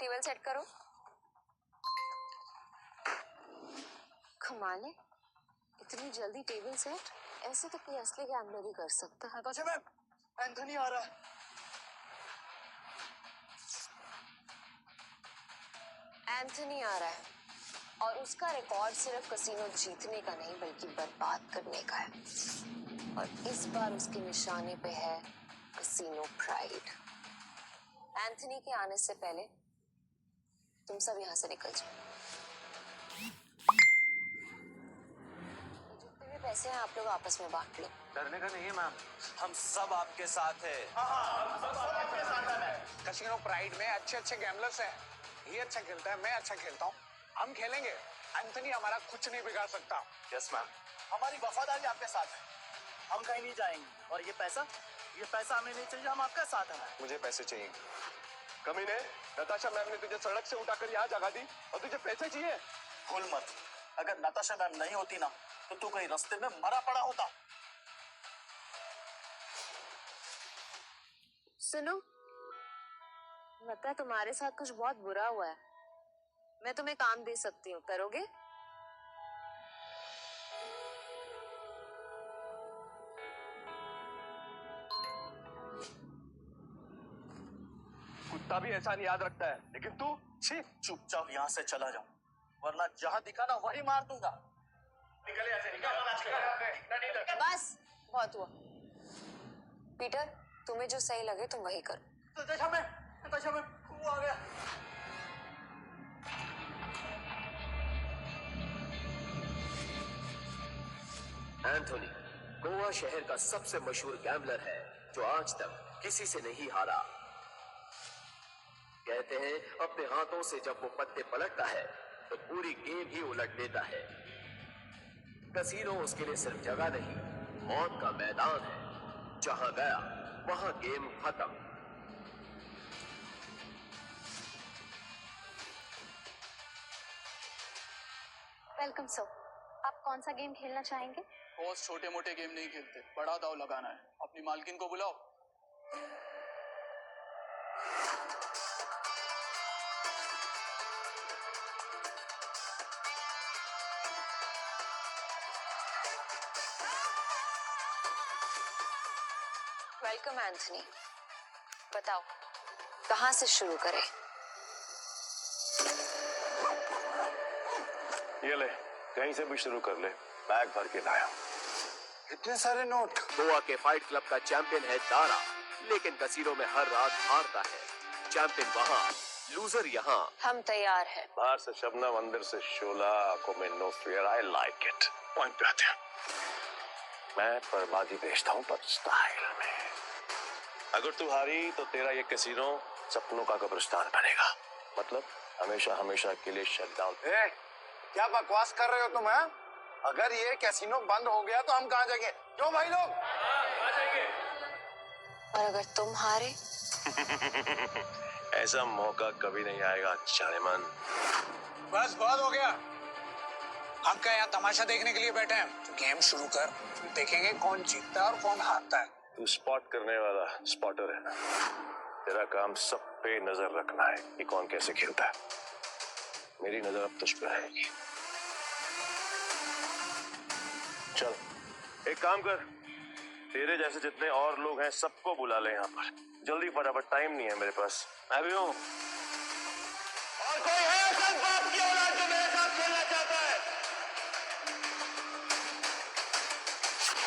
Table set करो। कमाल है, इतनी जल्दी टेबल सेट? ऐसे तो कोई असली गैम्बलर ही कर सकता है। नताशा मैम, एंथनी आ रहा है। एंथनी आ रहा है और उसका रिकॉर्ड सिर्फ कसीनो जीतने का नहीं बल्कि बर्बाद करने का है। और इस बार उसके निशाने पे है कसीनो प्राइड। एंथनी के आने से पहले तुम सब यहाँ से निकल जाओ। जितने भी पैसे हैं आप लोग आपस में बांट लो। डरने का नहीं है मैम, हम सब आपके साथ हैं। हम सब आपके साथ हैं। कसिनो प्राइड में अच्छे अच्छे गैम्बलर्स हैं। ये अच्छा खेलता है, मैं अच्छा खेलता हूँ, हम खेलेंगे। एंथनी हमारा कुछ नहीं बिगाड़ सकता। Yes ma'am. हमारी वफादारी आपके साथ है, हम कहीं नहीं जाएंगे। और ये पैसा हमें नहीं चाहिए, हम आपके साथ हैं। मुझे पैसे चाहिए। कमीने, नताशा मैम ने तुझे सड़क से उठाकर यहाँ जगा दी और तुझे पैसे चाहिए? भूल मत, अगर नताशा मैम नहीं होती ना तो तू कहीं रास्ते में मरा पड़ा होता। सुनो, लगता है तुम्हारे साथ कुछ बहुत बुरा हुआ है। मैं तुम्हें काम दे सकती हूँ, करोगे? कुत्ता भी एहसान याद रखता है, लेकिन तू छी। चुपचाप यहाँ से चला जाओ, वरना जहाँ दिखा ना वही मार दूंगा। निकल यहाँ से, निकल। बस बहुत हुआ। पीटर, तुम्हें जो सही लगे तुम वही करो। नताशा मैम, वो आ गया। एंथोनी गोवा शहर का सबसे मशहूर गैम्बलर है जो आज तक किसी से नहीं हारा। कहते हैं अपने हाथों से जब वो पत्ते पलटता है तो पूरी गेम ही उलट देता है। कसीनो उसके लिए सिर्फ जगह नहीं, मौत का मैदान है। जहां गया वहां गेम खत्म। वेलकम सर, आप कौन सा गेम खेलना चाहेंगे? बॉस छोटे मोटे गेम नहीं खेलते, बड़ा दाव लगाना है। अपनी मालकिन को बुलाओ। Welcome Anthony. बताओ कहाँ से शुरू करें? ये ले, कहीं से भी शुरू कर ले, बैग भर के लाया। इतने सारे नोट। गोवा के फाइट क्लब का चैंपियन है दारा, लेकिन कसीनो में हर रात हारता है। चैंपियन वहाँ, लूजर यहाँ। हम तैयार हैं। बाहर से शबनम, अंदर से शोला, आंखों में no fear. I like it. Point पे आते हैं। मैं बर्बादी भेजता हूँ पर स्टाइल में। अगर तू हारी तो तेरा ये कैसीनो सपनों का कब्रिस्तान बनेगा। मतलब हमेशा हमेशा के लिए शट डाउन। क्या बकवास कर रहे हो तुम? है अगर ये कैसीनो बंद हो गया तो हम कहाँ जाएंगे? क्यों भाई लोग? और अगर तुम हारे? ऐसा मौका कभी नहीं आएगा जानेमन। बस बहुत हो गया। हम क्या यहाँ तमाशा देखने के लिए बैठे हैं? तो गेम शुरू कर, देखेंगे कौन जीतता है और कौन हारता है। तू स्पॉट करने वाला स्पॉटर है ना? तेरा काम सब पे नजर रखना है कि कौन कैसे खेलता है। मेरी नजर अब तुझ पे रहेगी। चल एक काम कर, तेरे जैसे जितने और लोग हैं सबको बुला ले यहाँ पर जल्दी, फटाफट। टाइम नहीं है मेरे पास। मैं भी हूँ। और कोई है ऐसा बाप की औलाद जो मेरे साथ खेलना चाहता है?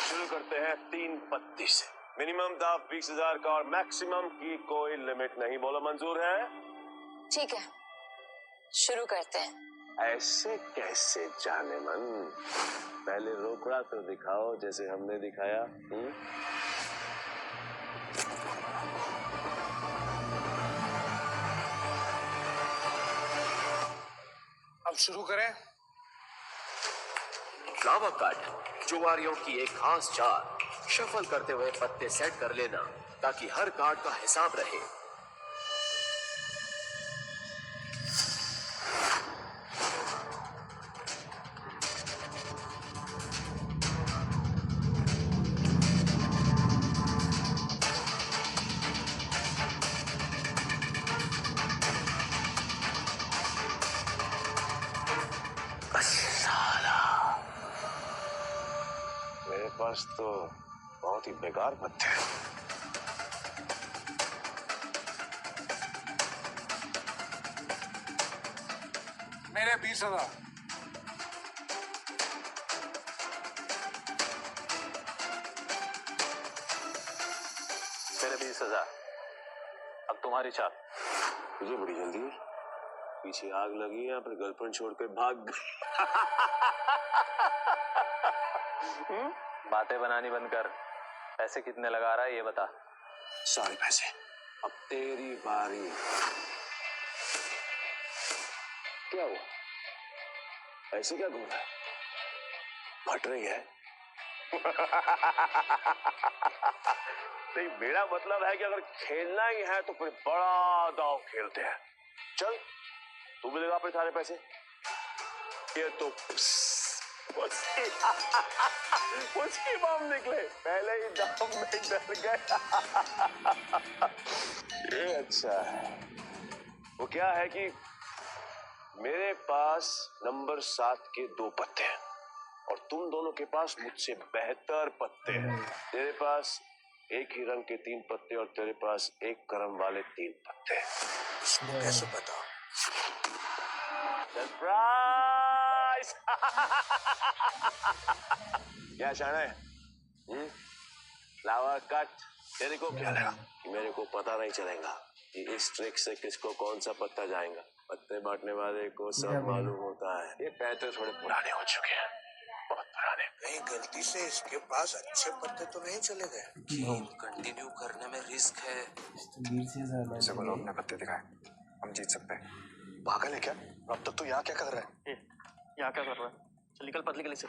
शुरू करते हैं 3 पत्ती से। मिनिमम दाव 20,000 का और मैक्सिमम की कोई लिमिट नहीं। बोलो मंजूर है? ठीक है, शुरू करते हैं। ऐसे कैसे जानेमन? पहले रोकड़ा तो दिखाओ जैसे हमने दिखाया। अब शुरू करें। लावा कट, जुआरियों की एक खास चाल। शफल करते हुए पत्ते सेट कर लेना ताकि हर कार्ड का हिसाब रहे। पास तो बहुत ही बेकार पत्ते हैं। मेरे 20,000। मेरे 20,000। अब तुम्हारी चाल। तुझे बड़ी जल्दी है, पीछे आग लगी है, फिर गर्लफ्रेंड छोड़कर भाग गई। बातें बनानी बंद कर। पैसे कितने लगा रहा है ये बता। सारे पैसे। अब तेरी बारी। क्या हुआ? ऐसे क्या घूम रहा है? फट रही है? नहीं, मेरा मतलब है कि अगर खेलना ही है तो फिर बड़ा दांव खेलते हैं। चल, तू भी लगा अपने सारे पैसे। ये तो उसकी बम निकले, पहले ही दांव में डर गए। ये अच्छा है। वो क्या है कि मेरे पास नंबर 7 के 2 पत्ते हैं और तुम दोनों के पास मुझसे बेहतर पत्ते हैं। तेरे पास एक ही रंग के 3 पत्ते और तेरे पास एक क्रम वाले 3 पत्ते। कैसे पता? सरप्राइज! क्या शाने? लावा कट। तेरे को क्या लगा कि मेरे को पता नहीं चलेगा कि इस ट्रिक से किसको कौन सा पत्ता जाएगा? पत्ते बांटने वाले को सब मालूम होता है। ये पैसे थोड़े पुराने हो चुके हैं, बहुत पुराने। कहीं गलती से इसके पास अच्छे पत्ते तो नहीं चले गए? गेम कंटिन्यू करने में रिस्क है। इसे बोलो अपने पत्ते दिखाए, हम जीत सकते हैं। पागल है क्या? अब तक तो यहाँ क्या कर रहा है? यहाँ क्या कर रहा है? चल निकल पतली गली से।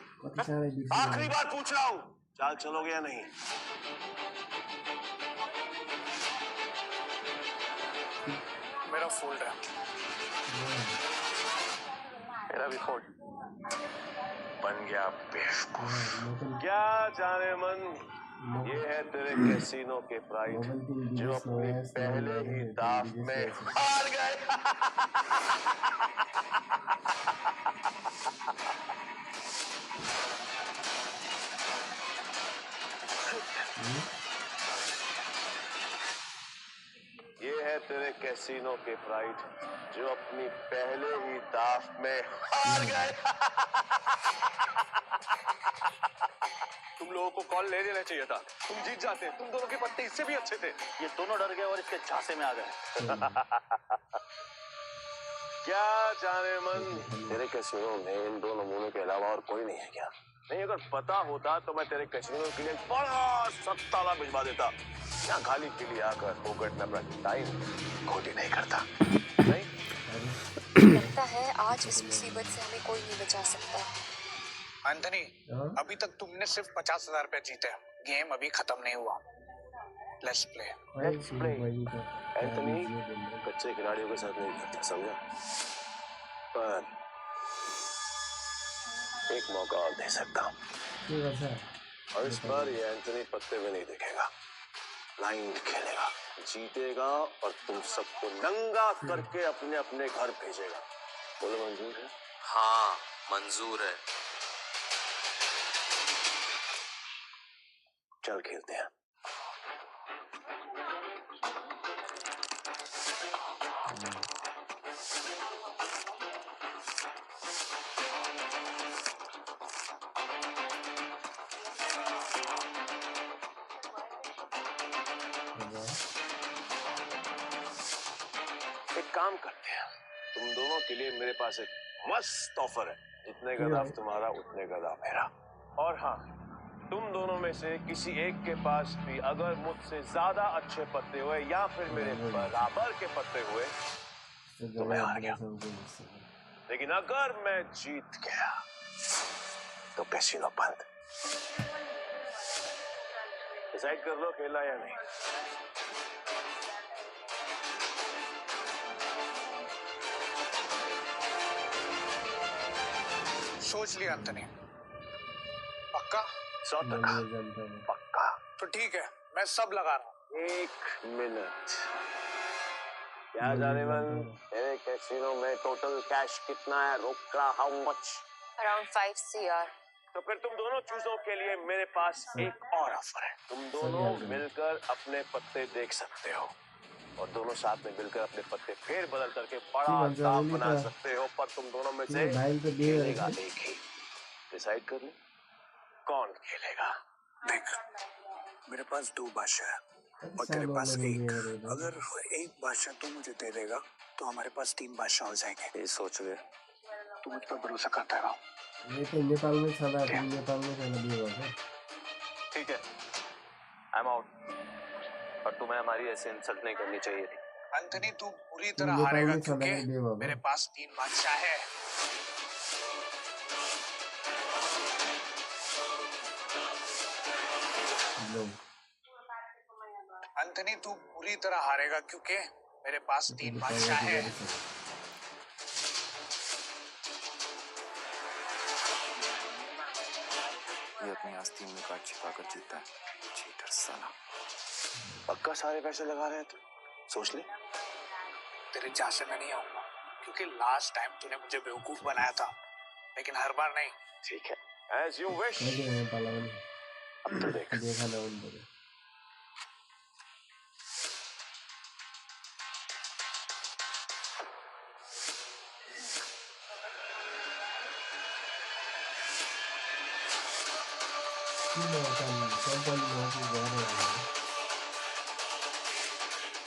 आखिरी बार पूछ रहा हूँ, चाल चलोगे या नहीं? मेरा फोल्ड है। मेरा भी फोल्ड। बन गया बेवकूफ। क्या जाने मन, ये है तेरे कैसीनो के प्राइड जो अपने पहले ही दाव में हार गए। ये है तेरे कैसीनो के प्राइड जो अपनी पहले ही दाव में हार गए। तुम लोगों को कॉल ले लेना चाहिए था, तुम जीत जाते। तुम दोनों के पत्ते इससे भी अच्छे थे। ये दोनों डर गए और इसके झांसे में आ गए। क्या जाने मन, तेरे कैसीनो में इन 2 नमूनों के अलावा और कोई नहीं है क्या? नहीं, अगर पता होता तो मैं तेरे कैसीनो के लिए बड़ा सत्ताला भिजवा देता। क्या खाली पीली आकर फोकट में अपना टाइम खोटी नहीं करता। नहीं लगता है आज इस मुसीबत से हमें कोई नहीं बचा सकता। एंथनी, अभी तक तुमने सिर्फ 50,000 रुपए जीते हैं। गेम अभी खत्म नहीं हुआ। Let's play. एंथनी कच्चे खिलाड़ियों के साथ नहीं खेलता, समझा? पर एक मौका और दे सकता हूँ और इस बार ये एंथनी पत्ते में नहीं देखेगा, ब्लाइंड खेलेगा, जीतेगा और तुम सबको नंगा करके अपने अपने घर भेजेगा। बोलो मंजूर है? हाँ मंजूर है। चल खेलते हैं। एक काम करते हैं, तुम दोनों के लिए मेरे पास एक मस्त ऑफर है। जितने का दाव तुम्हारा उतने का दाव मेरा। और हाँ, तुम दोनों में से किसी एक के पास भी अगर मुझसे ज्यादा अच्छे पत्ते हुए या फिर मेरे बराबर के पत्ते हुए तो मैं हार गया। लेकिन अगर मैं जीत गया तो कैसीनो बंद। डिसाइड कर लो खेला या नहीं। सोच लिया एंथनी? पक्का? 100% पक्का। तो ठीक है, मैं सब लगा रहा हूँ। 1 मिनट। क्या जाने मन, मेरे कैसीनो में टोटल कैश कितना है? रोका हाउ मच? Around 5 CR। तो फिर तुम दोनों चूजों के लिए मेरे पास एक और ऑफर है। तुम दोनों मिलकर अपने पत्ते देख सकते हो और दोनों साथ में मिलकर अपने पत्ते फेर बदल करके बड़ा दांव बना सकते हो, पर तुम दोनों में से खेलेगा एक ही। डिसाइड कर ले कौन खेलेगा। देख, मेरे पास 2 बादशाह है और तेरे पास एक। अगर एक बादशाह तू मुझे दे देगा तो हमारे पास 3 बादशाह हो जाएंगे। ये सोच ले। तू मुझ पर भरोसा करता है ना? ये तो नेपाल में चला है, नेपाल में चला भी होगा। ठीक है, आई एम आउट। और तुम्हें हमारी ऐसे इंसल्ट नहीं करनी चाहिए थी। एंथनी, तू पूरी तरह हारेगा क्योंकि मेरे पास 3 बादशाह है। एंथनी, तू पूरी तरह हारेगा क्योंकि मेरे पास 3 बादशाह है। ये अपनी आस्तीन में काट छिपा कर जीता है, चीटर साला। पक्का सारे पैसे लगा रहे हैं तो सोच ले। तेरे झांसे में नहीं आऊंगा क्योंकि लास्ट टाइम तूने मुझे बेवकूफ बनाया था, लेकिन हर बार नहीं। ठीक है, एज यू विश। अब तो देख। देखा ना उन पर।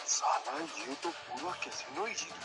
साला ये तो पूरा कैसीनो ही जीत